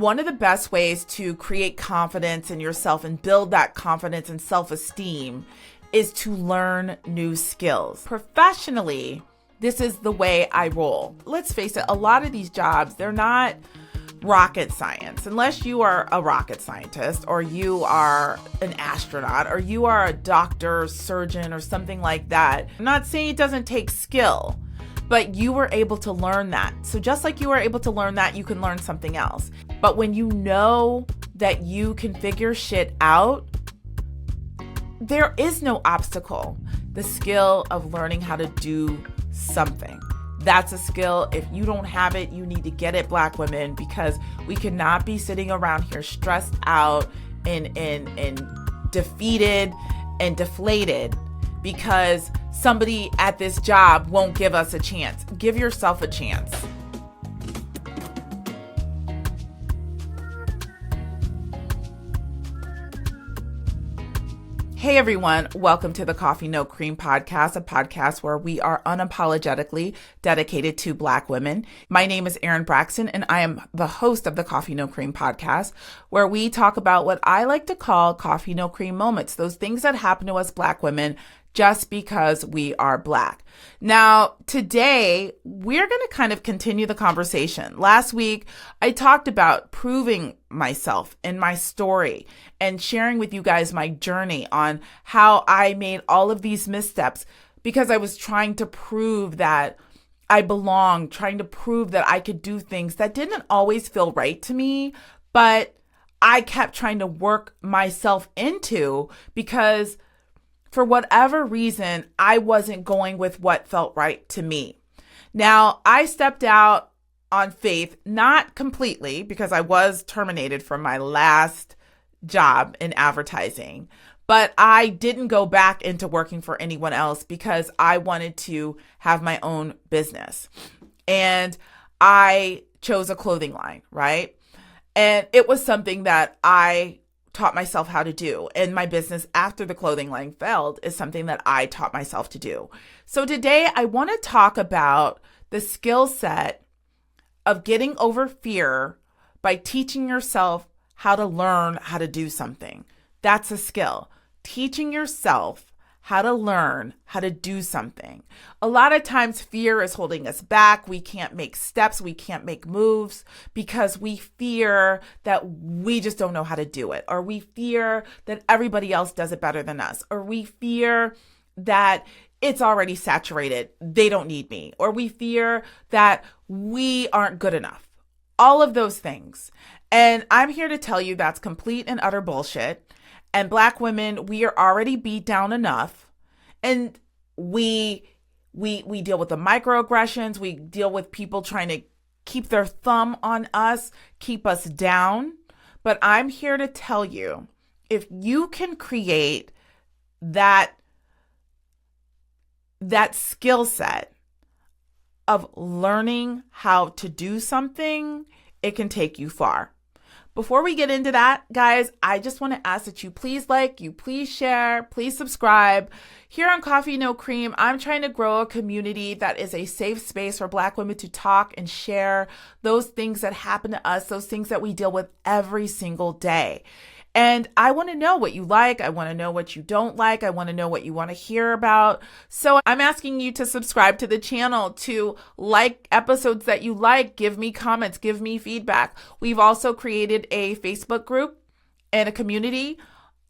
One of the best ways to create confidence in yourself and build that confidence and self-esteem is to learn new skills. Professionally, this is the way I roll. Let's face it, a lot of these jobs, they're not rocket science. Unless you are a rocket scientist or you are an astronaut or you are a doctor, surgeon, or something like that. I'm not saying it doesn't take skill, but you were able to learn that. So just like you were able to learn that, you can learn something else. But when you know that you can figure shit out, there is no obstacle. The skill of learning how to do something. That's a skill. If you don't have it, you need to get it, Black women, because we cannot be sitting around here stressed out and defeated and deflated because somebody at this job won't give us a chance. Give yourself a chance. Hey everyone, welcome to the Coffee No Cream podcast, a podcast where we are unapologetically dedicated to Black women. My name is Erin Braxton and I am the host of the Coffee No Cream podcast, where we talk about what I like to call coffee no cream moments, those things that happen to us Black women just because we are Black. Now, today, we're going to kind of continue the conversation. Last week, I talked about proving myself in my story and sharing with you guys my journey on how I made all of these missteps because I was trying to prove that I belonged, trying to prove that I could do things that didn't always feel right to me, but I kept trying to work myself into because for whatever reason, I wasn't going with what felt right to me. Now, I stepped out on faith, not completely, because I was terminated from my last job in advertising, but I didn't go back into working for anyone else because I wanted to have my own business. And I chose a clothing line, right? And it was something that I taught myself how to do. And my business after the clothing line failed is something that I taught myself to do. So today I want to talk about the skill set of getting over fear by teaching yourself how to learn how to do something. That's a skill. Teaching yourself how to learn how to do something. A lot of times fear is holding us back. We can't make steps. We can't make moves because we fear that we just don't know how to do it. Or we fear that everybody else does it better than us. Or we fear that it's already saturated. They don't need me. Or we fear that we aren't good enough. All of those things. And I'm here to tell you that's complete and utter bullshit. And Black women, we are already beat down enough. And we deal with the microaggressions. We deal with people trying to keep their thumb on us, keep us down. But I'm here to tell you, if you can create that skill set of learning how to do something, it can take you far. Before we get into that, guys, I just want to ask that you please please share, please subscribe. Here on Coffee No Cream, I'm trying to grow a community that is a safe space for Black women to talk and share those things that happen to us, those things that we deal with every single day. And I want to know what you like. I want to know what you don't like. I want to know what you want to hear about. So I'm asking you to subscribe to the channel, to like episodes that you like, give me comments, give me feedback. We've also created a Facebook group and a community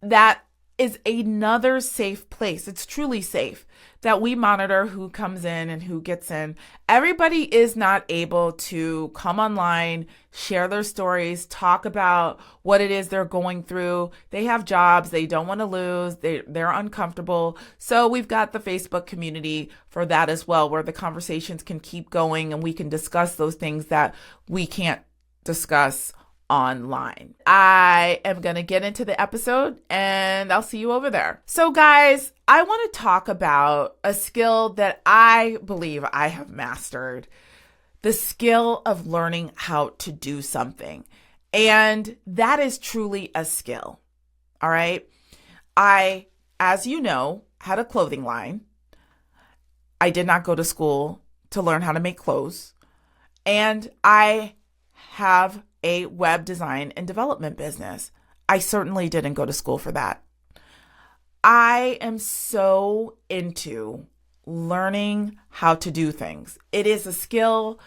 that is another safe place. It's truly safe that we monitor who comes in and who gets in. Everybody is not able to come online, share their stories, talk about what it is they're going through. They have jobs they don't want to lose. They're uncomfortable. So we've got the Facebook community for that as well, where the conversations can keep going and we can discuss those things that we can't discuss online. I am going to get into the episode and I'll see you over there. So guys, I want to talk about a skill that I believe I have mastered, the skill of learning how to do something. And that is truly a skill. All right. I, as you know, had a clothing line. I did not go to school to learn how to make clothes. And I have a web design and development business. I certainly didn't go to school for that. I am so into learning how to do things. It is a skill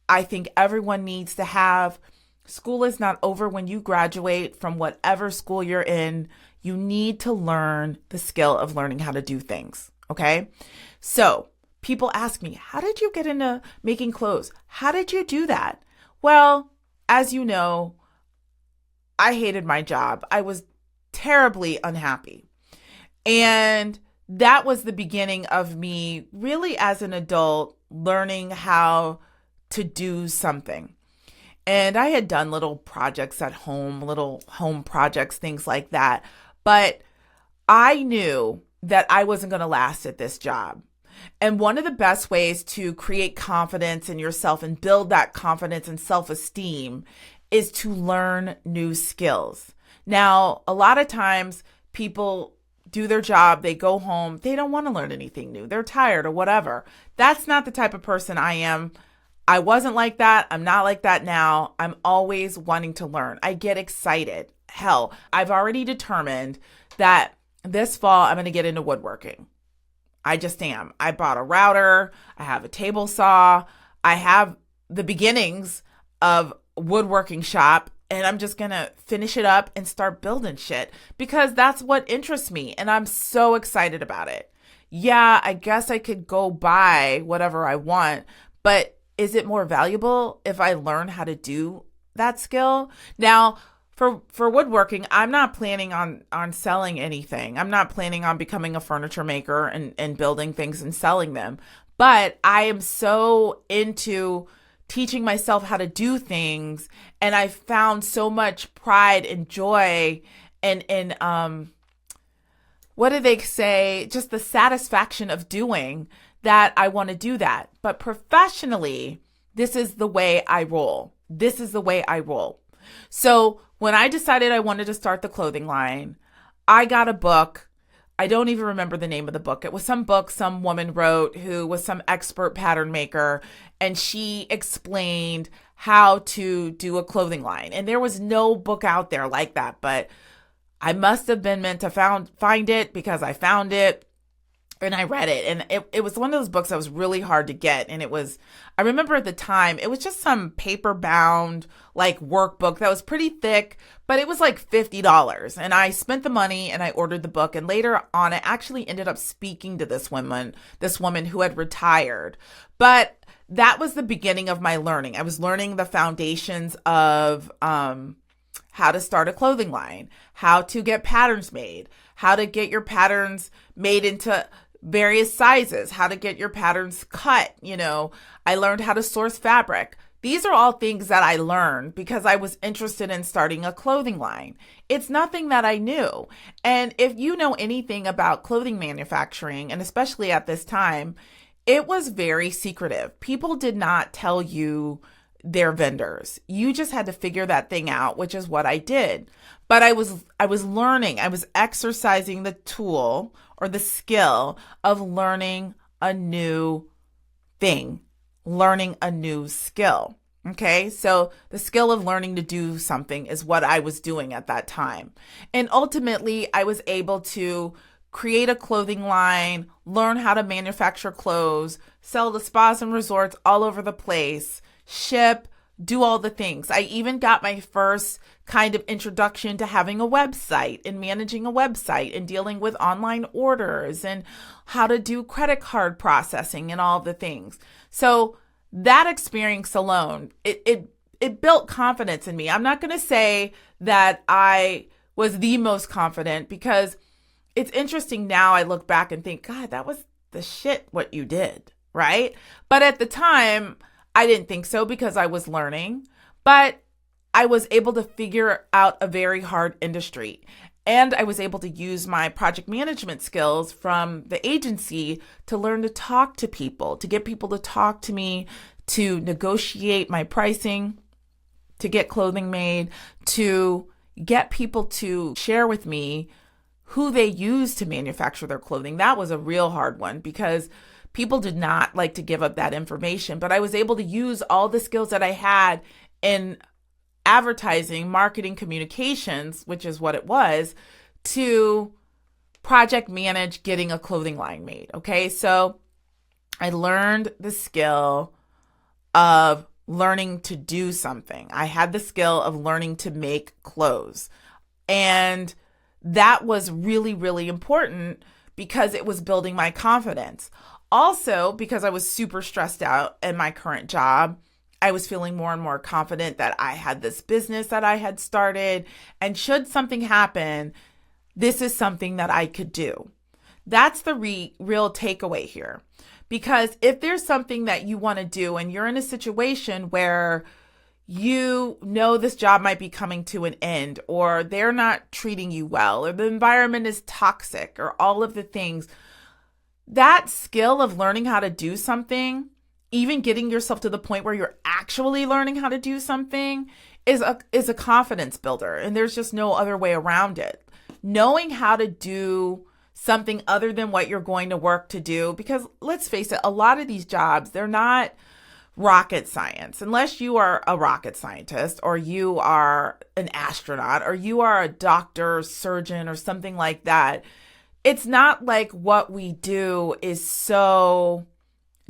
I think everyone needs to have. School is not over when you graduate from whatever school you're in. You need to learn the skill of learning how to do things, okay? So people ask me, how did you get into making clothes? How did you do that? Well, as you know, I hated my job. I was terribly unhappy. And that was the beginning of me really as an adult learning how to do something. And I had done little projects at home, little home projects, things like that. But I knew that I wasn't going to last at this job. And one of the best ways to create confidence in yourself and build that confidence and self-esteem is to learn new skills. Now, a lot of times people do their job, they go home, they don't want to learn anything new. They're tired or whatever. That's not the type of person I am. I wasn't like that. I'm not like that now. I'm always wanting to learn. I get excited. Hell, I've already determined that this fall I'm going to get into woodworking. I just am. I bought a router. I have a table saw. I have the beginnings of woodworking shop, and I'm just going to finish it up and start building shit because that's what interests me. And I'm so excited about it. Yeah, I guess I could go buy whatever I want, but is it more valuable if I learn how to do that skill? Now, for woodworking, I'm not planning on selling anything. I'm not planning on becoming a furniture maker and building things and selling them. But I am so into teaching myself how to do things, and I found so much pride and joy and what do they say? Just the satisfaction of doing that I want to do that. But professionally, this is the way I roll. This is the way I roll. So when I decided I wanted to start the clothing line, I got a book. I don't even remember the name of the book. It was some book some woman wrote who was some expert pattern maker, and she explained how to do a clothing line. And there was no book out there like that, but I must have been meant to find it because I found it. And I read it, and it was one of those books that was really hard to get. And I remember at the time, it was just some paper bound like workbook that was pretty thick, but it was like $50. And I spent the money and I ordered the book. And later on, I actually ended up speaking to this woman who had retired. But that was the beginning of my learning. I was learning the foundations of how to start a clothing line, how to get patterns made, how to get your patterns made into various sizes, how to get your patterns cut. I learned how to source fabric. These are all things that I learned because I was interested in starting a clothing line. It's nothing that I knew. And if you know anything about clothing manufacturing, and especially at this time, it was very secretive. People did not tell you their vendors. You just had to figure that thing out, which is what I did. But I was learning, I was exercising the tool or the skill of learning a new thing, learning a new skill. Okay, so the skill of learning to do something is what I was doing at that time. And ultimately, I was able to create a clothing line, learn how to manufacture clothes, sell to spas and resorts all over the place, ship, do all the things. I even got my first kind of introduction to having a website and managing a website and dealing with online orders and how to do credit card processing and all the things. So that experience alone, it built confidence in me. I'm not going to say that I was the most confident because it's interesting now. I look back and think, God, that was the shit what you did, right? But at the time, I didn't think so because I was learning, but I was able to figure out a very hard industry. And I was able to use my project management skills from the agency to learn to talk to people, to get people to talk to me, to negotiate my pricing, to get clothing made, to get people to share with me who they use to manufacture their clothing. That was a real hard one because people did not like to give up that information, but I was able to use all the skills that I had in advertising, marketing, communications, which is what it was, to project manage getting a clothing line made. Okay. So I learned the skill of learning to do something. I had the skill of learning to make clothes. And that was really, really important because it was building my confidence. Also, because I was super stressed out in my current job, I was feeling more and more confident that I had this business that I had started. And should something happen, this is something that I could do. That's the real takeaway here. Because if there's something that you want to do and you're in a situation where you know this job might be coming to an end, or they're not treating you well, or the environment is toxic, or all of the things, that skill of learning how to do something, even getting yourself to the point where you're actually learning how to do something, is a confidence builder. And there's just no other way around it. Knowing how to do something other than what you're going to work to do, because let's face it, a lot of these jobs, they're not rocket science. Unless you are a rocket scientist, or you are an astronaut, or you are a doctor, surgeon, or something like that. It's not like what we do is so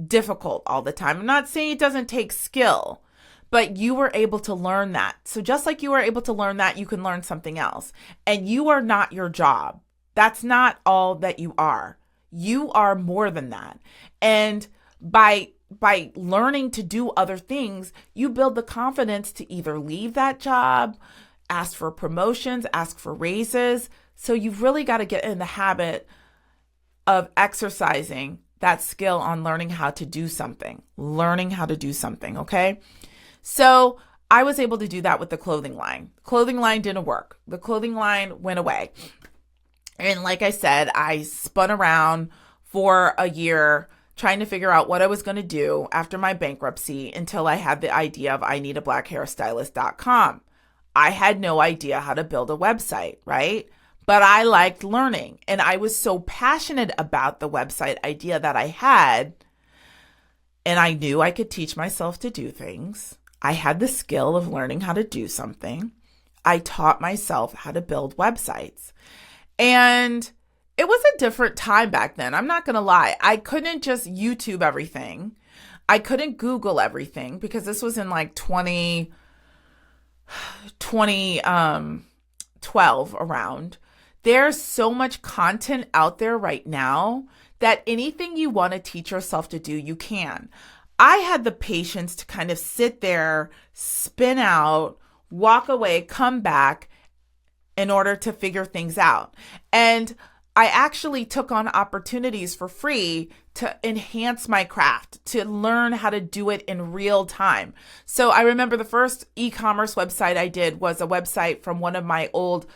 difficult all the time. I'm not saying it doesn't take skill, but you were able to learn that. So just like you were able to learn that, you can learn something else. And you are not your job. That's not all that you are. You are more than that. And by learning to do other things, you build the confidence to either leave that job, ask for promotions, ask for raises. So you've really got to get in the habit of exercising that skill on learning how to do something, okay? So I was able to do that with the clothing line. Clothing line didn't work. The clothing line went away. And like I said, I spun around for a year trying to figure out what I was going to do after my bankruptcy until I had the idea of ineedablackhairstylist.com. I had no idea how to build a website, right? But I liked learning, and I was so passionate about the website idea that I had, and I knew I could teach myself to do things. I had the skill of learning how to do something. I taught myself how to build websites. And it was a different time back then. I'm not going to lie. I couldn't just YouTube everything. I couldn't Google everything because this was in like 2012 around. There's so much content out there right now that anything you want to teach yourself to do, you can. I had the patience to kind of sit there, spin out, walk away, come back in order to figure things out. And I actually took on opportunities for free to enhance my craft, to learn how to do it in real time. So I remember the first e-commerce website I did was a website from one of my old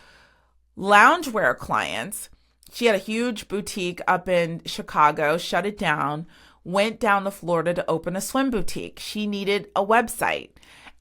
loungewear clients. She had a huge boutique up in Chicago, shut it down, went down to Florida to open a swim boutique. She needed a website,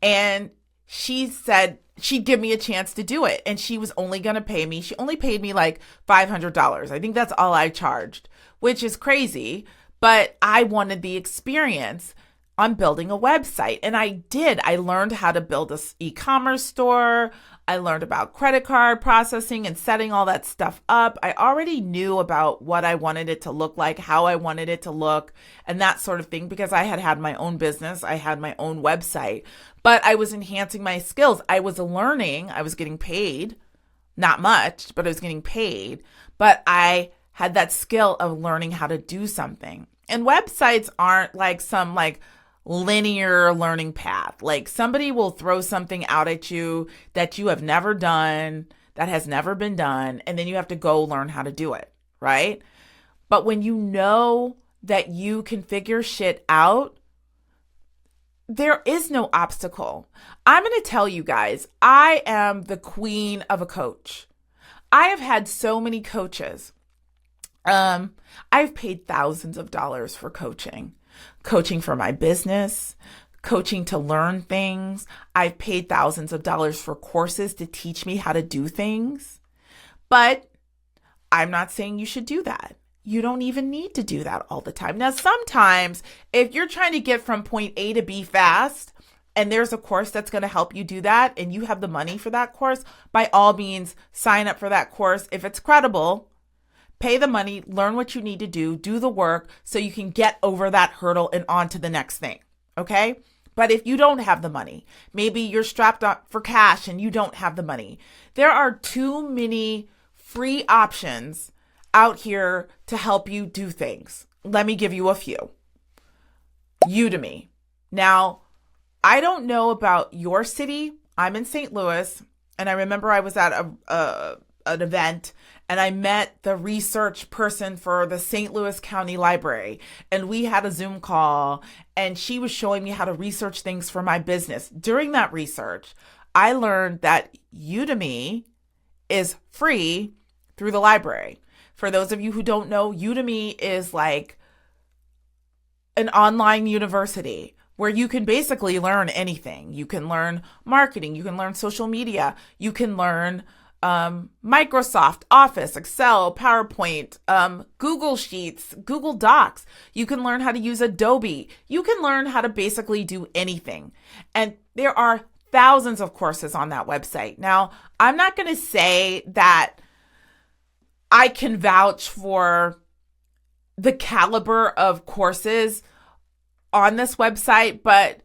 and she said she'd give me a chance to do it. And she was only going to pay me. She only paid me like $500. I think that's all I charged, which is crazy. But I wanted the experience on building a website. And I did. I learned how to build an e-commerce store. I learned about credit card processing and setting all that stuff up. I already knew about what I wanted it to look like, how I wanted it to look, and that sort of thing, because I had my own business. I had my own website, but I was enhancing my skills. I was learning. I was getting paid, not much, but I was getting paid. But I had that skill of learning how to do something. And websites aren't like some linear learning path. Like somebody will throw something out at you that you have never done, that has never been done, and then you have to go learn how to do it, right? But when you know that you can figure shit out, there is no obstacle. I'm going to tell you guys, I am the queen of a coach. I have had so many coaches. I've paid thousands of dollars for coaching for my business, coaching to learn things. I've paid thousands of dollars for courses to teach me how to do things. But I'm not saying you should do that. You don't even need to do that all the time. Now, sometimes if you're trying to get from point A to B fast, and there's a course that's going to help you do that, and you have the money for that course, by all means, sign up for that course. If it's credible, pay the money, learn what you need to do the work so you can get over that hurdle and on to the next thing. Okay? But if you don't have the money, maybe you're strapped up for cash and you don't have the money, there are too many free options out here to help you do things. Let me give you a few. Udemy. Now, I don't know about your city. I'm in St. Louis, and I remember I was at an event, and I met the research person for the St. Louis County Library, and we had a Zoom call, and she was showing me how to research things for my business. During that research, I learned that Udemy is free through the library. For those of you who don't know, Udemy is like an online university where you can basically learn anything. You can learn marketing, you can learn social media, you can learn Microsoft Office, Excel, PowerPoint, Google Sheets, Google Docs. You can learn how to use Adobe. You can learn how to basically do anything. And there are thousands of courses on that website. Now, I'm not going to say that I can vouch for the caliber of courses on this website, but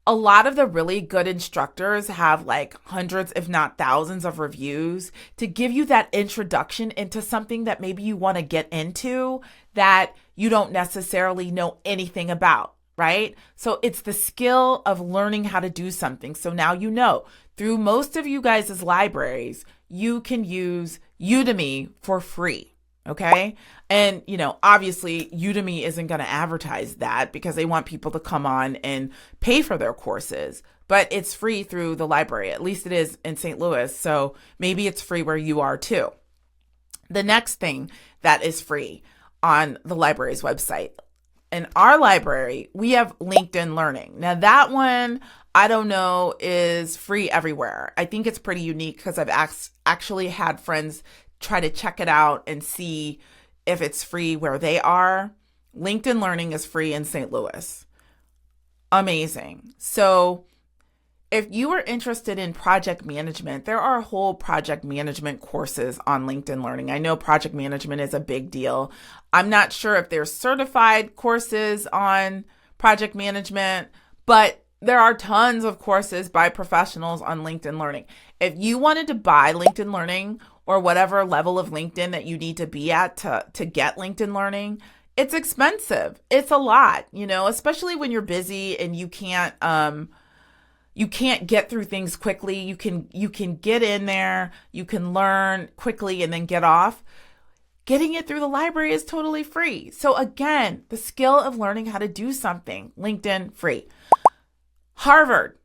a lot of the really good instructors have like hundreds, if not thousands of reviews to give you that introduction into something that maybe you want to get into that you don't necessarily know anything about, right? So it's the skill of learning how to do something. So now you know, through most of you guys' libraries, you can use Udemy for free. Okay. And, obviously Udemy isn't going to advertise that because they want people to come on and pay for their courses, but it's free through the library. At least it is in St. Louis. So maybe it's free where you are too. The next thing that is free on the library's website, in our library, we have LinkedIn Learning. Now that one, I don't know, is free everywhere. I think it's pretty unique because I've actually had friends try to check it out and see if it's free where they are. LinkedIn Learning is free in St. Louis. Amazing. So if you are interested in project management, there are whole project management courses on LinkedIn Learning. I know project management is a big deal. I'm not sure if there's certified courses on project management, but there are tons of courses by professionals on LinkedIn Learning. If you wanted to buy LinkedIn Learning or whatever level of LinkedIn that you need to be at to get LinkedIn Learning, it's expensive. It's a lot, especially when you're busy and you can't get through things quickly. You can get in there, you can learn quickly and then get off. Getting it through the library is totally free. So again, the skill of learning how to do something, LinkedIn free. Harvard,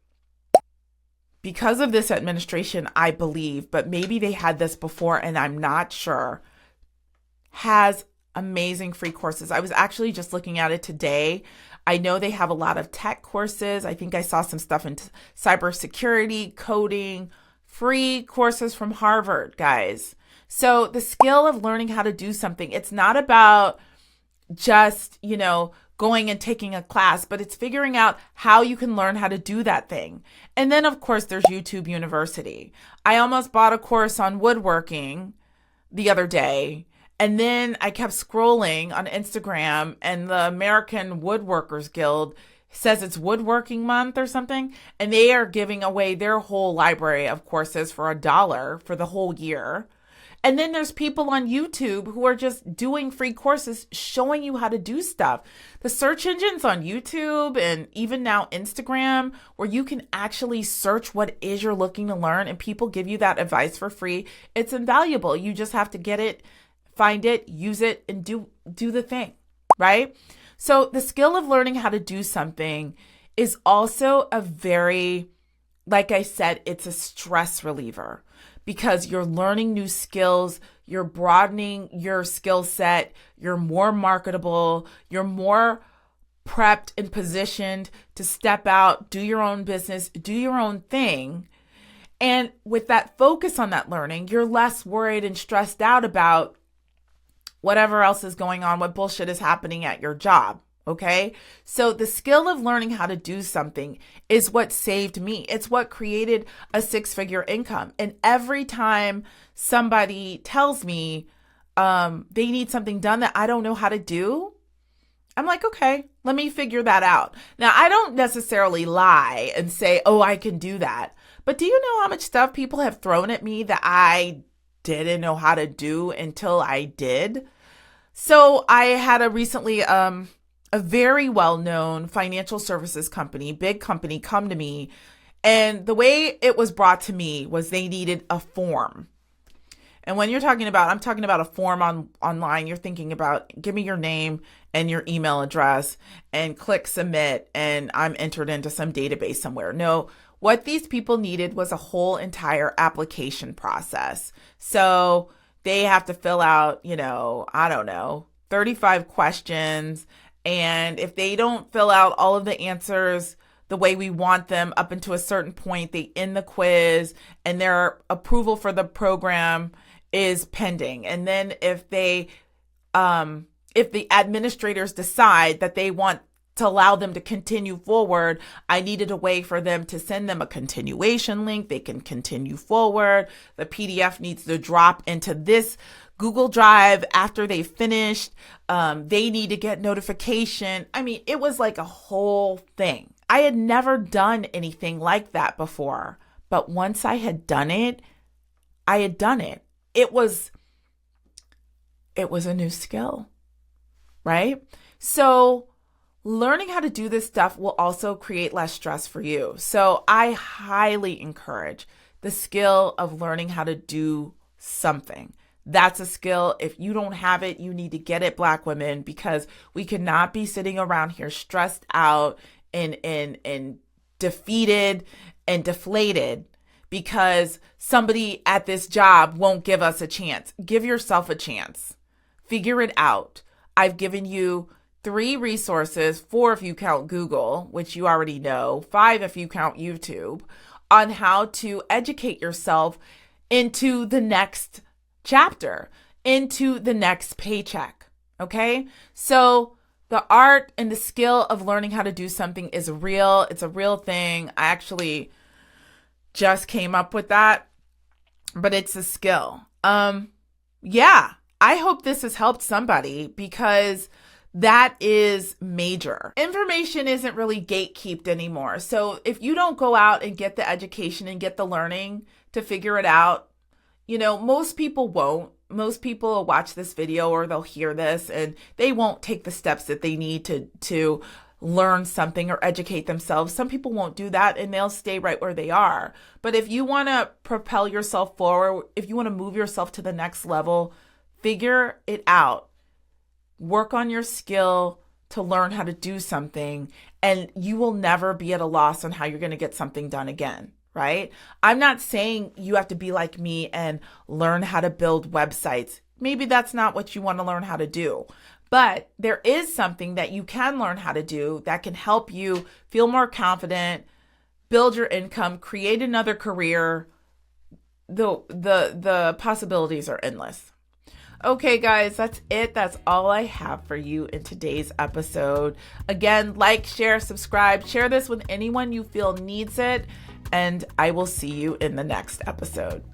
because of this administration, I believe, but maybe they had this before and I'm not sure, has amazing free courses. I was actually just looking at it today. I know they have a lot of tech courses. I think I saw some stuff in cybersecurity, coding, free courses from Harvard, guys. So the skill of learning how to do something, it's not about just, going and taking a class, but it's figuring out how you can learn how to do that thing. And then, of course, there's YouTube University. I almost bought a course on woodworking the other day, and then I kept scrolling on Instagram, and the American Woodworkers Guild says it's Woodworking Month or something, and they are giving away their whole library of courses for $1 for the whole year. And then there's people on YouTube who are just doing free courses showing you how to do stuff. The search engines on YouTube and even now Instagram, where you can actually search what it is you're looking to learn and people give you that advice for free. It's invaluable. You just have to get it, find it, use it, and do the thing, right? So the skill of learning how to do something is also a very, like I said, it's a stress reliever. Because you're learning new skills, you're broadening your skill set, you're more marketable, you're more prepped and positioned to step out, do your own business, do your own thing. And with that focus on that learning, you're less worried and stressed out about whatever else is going on, what bullshit is happening at your job, Okay. So the skill of learning how to do something is what saved me. It's what created a 6-figure income. And every time somebody tells me they need something done that I don't know how to do, I'm like, okay, let me figure that out. Now, I don't necessarily lie and say, oh, I can do that. But do you know how much stuff people have thrown at me that I didn't know how to do until I did? So I had recently a very well-known financial services company, big company, come to me. And the way it was brought to me was they needed a form. And when I'm talking about a form online, you're thinking about, give me your name and your email address and click submit, and I'm entered into some database somewhere. No, what these people needed was a whole entire application process. So they have to fill out, 35 questions. And if they don't fill out all of the answers the way we want them up until a certain point, they end the quiz and their approval for the program is pending. And then if the administrators decide that they want to allow them to continue forward, I needed a way for them to send them a continuation link. They can continue forward. The PDF needs to drop into this Google Drive after they finished. They need to get notification. I mean, it was like a whole thing. I had never done anything like that before, but once I had done it, I had done it. It was a new skill, right? So learning how to do this stuff will also create less stress for you. So I highly encourage the skill of learning how to do something. That's a skill. If you don't have it, you need to get it, Black women, because we cannot be sitting around here stressed out and defeated and deflated because somebody at this job won't give us a chance. Give yourself a chance. Figure it out. I've given you 3 resources, 4 if you count Google, which you already know, 5 if you count YouTube, on how to educate yourself into the next chapter, into the next paycheck. Okay? So the art and the skill of learning how to do something is real. It's a real thing. I actually just came up with that, but it's a skill. Yeah, I hope this has helped somebody because that is major. Information isn't really gatekept anymore. So if you don't go out and get the education and get the learning to figure it out, most people won't. Most people will watch this video or they'll hear this and they won't take the steps that they need to learn something or educate themselves. Some people won't do that and they'll stay right where they are. But if you want to propel yourself forward, if you want to move yourself to the next level, figure it out. Work on your skill to learn how to do something, and you will never be at a loss on how you're going to get something done again, right? I'm not saying you have to be like me and learn how to build websites. Maybe that's not what you want to learn how to do. But there is something that you can learn how to do that can help you feel more confident, build your income, create another career. The possibilities are endless. Okay, guys, that's it. That's all I have for you in today's episode. Again, like, share, subscribe, share this with anyone you feel needs it, and I will see you in the next episode.